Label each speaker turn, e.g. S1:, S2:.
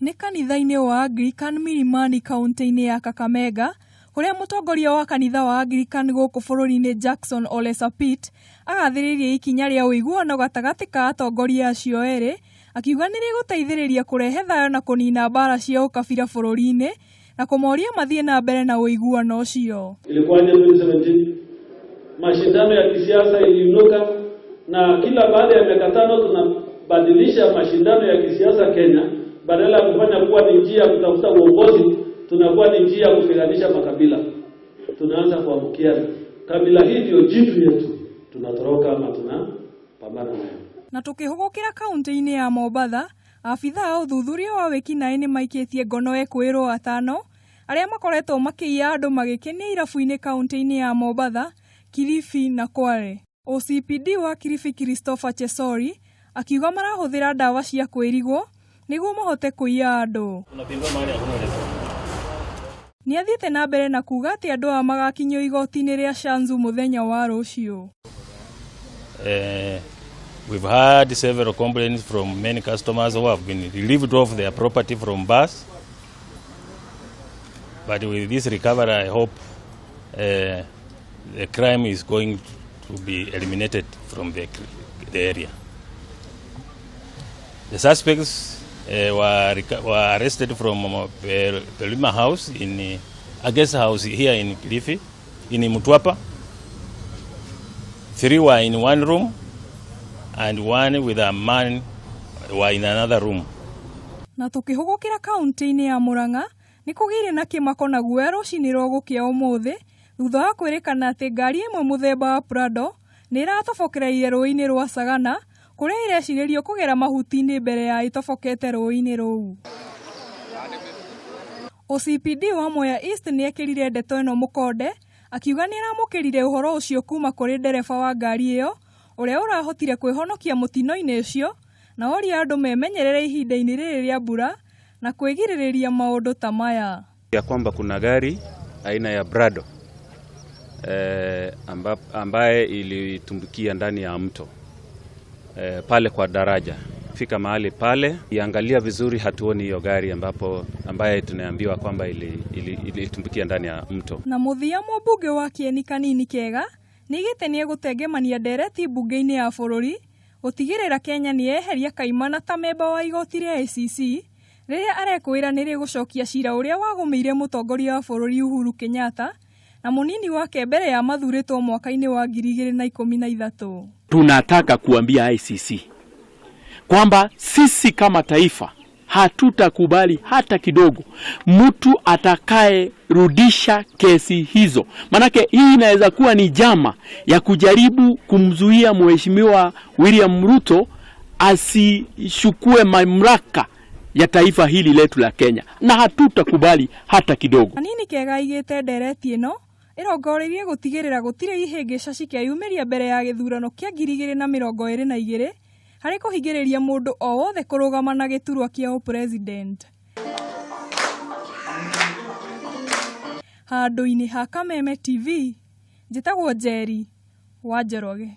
S1: Nĩ kanitha-inĩ wa Anglican Milimani kaunti-inĩ ya Kakamega, kuria mũtongoria wa kanitha wa Anglican gũkũ bũrũri-inĩ Jackson Ole Sapit agathĩrĩirie ikinya rĩa ũiguano gatagatĩ ka atongoria acio erĩ, akiuga nĩ rĩgũteithĩrĩria kũrehe thayũ na kũnina mbara cia ũkabira bũrũri-inĩ na kũmoria mathiĩ na mbere na ũiguano ũcio.
S2: Ilikuwa 2017 mashindano ya kisiasa iliinuka, na kila baada ya miaka 5 tunabadilisha mashindano ya kisiasa Kenya. Badala ya kufanya kuwa ni njia ya kutafuta uongozi, tunakuwa ni njia ya kupiganisha makabila. Tunaanza kuamkiana. Kabila hii ndio jitu yetu. Tunatoroka ama tunapambana nayo.
S1: Na tukihugukira kaunti-inĩ ya Mombasa, afitha a uthuthuria wa wĩkinaĩ nĩ maikĩtie ngono ekwĩrwo atano arĩa makoretwo makĩiya andũ magĩkenia irabu-inĩ kaunti-inĩ ya Mombasa, Kilifi na Kwale. OCPD wa Kilifi Christopher Chesori akiuga marahũthĩra ndawa cia kwĩrigwo nĩguo mahote kũiya andũ. Nĩ athiĩte na mbere na kuuga atĩ andũ aya magakinyio igoti-inĩ rĩa Shanzu mũthenya wa rũciũ.
S3: We've had several complaints from many customers who have been relieved of their property from bars. But with this recovery, I hope the crime is going to be eliminated from the area. The suspects were arrested from Pelima House, in a guest house here in Kilifi, in Mutwapa. 3 were in one room, and 1 with a man were in another room.
S1: Na tukihugukira kaunti-inĩ ya Murang'a nĩ kũgĩire na kĩmako na guoya rũcinĩ rwa gũkĩa ũmũthĩ thutha wa kwĩrĩkana atĩ ngari ĩmwe mũthemba wa Prado nĩ ĩratobokereire rũĩ-inĩ rwa Sagana kũrĩa ĩrecirĩrio kũgera mahuti-inĩ mbere ya ĩtobokete rũĩ-inĩ rũu. OCPD wa Mwea East nĩ ekĩrire ndeto ĩno mũkonde akiuga nĩ aramũkĩrire ũhoro ũcio kuma kũrĩ ndereba wa ngari ĩyo ũrĩa ũrahotire kwĩhonokia mũtino-inĩ ũcio na oria andũ memenyerere ihinda-inĩ rĩrĩ rĩa mbura na kwĩgirĩrĩria maũndũ ta maya.
S4: Ya kwamba kuna gari aina ya Prado ambaye ilitumbukia ndani ya mto pale kwa daraja. Fika mahali pale, iangalia vizuri hatuoni hiyo gari ambaye tunaambiwa kwamba ilitumbukia ndani ya mto. Na
S1: muthia mbunge wa Kieni Kanini Kega nĩgĩte nĩ egũtengemania ndereti mbunge-inĩ ya bũrũri gũtigĩrĩra Kenya nĩ yeheria kaimana ta memba wa igoti rĩa ICC rĩrĩa arekwĩra nĩ rĩgũcokia cira ũrĩa wagũmĩire mũtongoria wa bũrũri Uhuru Kenyatta na munini wake mbere ya mathurĩtwo mwaka-inĩ wa 2013.
S5: Tunataka kuambia ICC kwamba sisi kama taifa hatutakubali hata kidogo mtu atakaye rudisha kesi hizo. Manake hii inaweza kuwa ni jama ya kujaribu kumzuia mheshimiwa William Ruto asishukue mamlaka ya taifa hili letu la Kenya, na hatutakubali hata kidogo.
S1: Kanini Kega igĩte ndereti ĩno ĩrongoreirie gũtigĩrĩra gũtirĩ ihĩngĩca cikĩyumĩria mbere ya gĩthurano kĩa 2022 harĩ kũhingĩrĩria mũndũ o wothe kũrũgama na gĩturwa kĩa president. Handũ-inĩ ha Kameme TV, njĩtagwo Njeri wa Njoroge.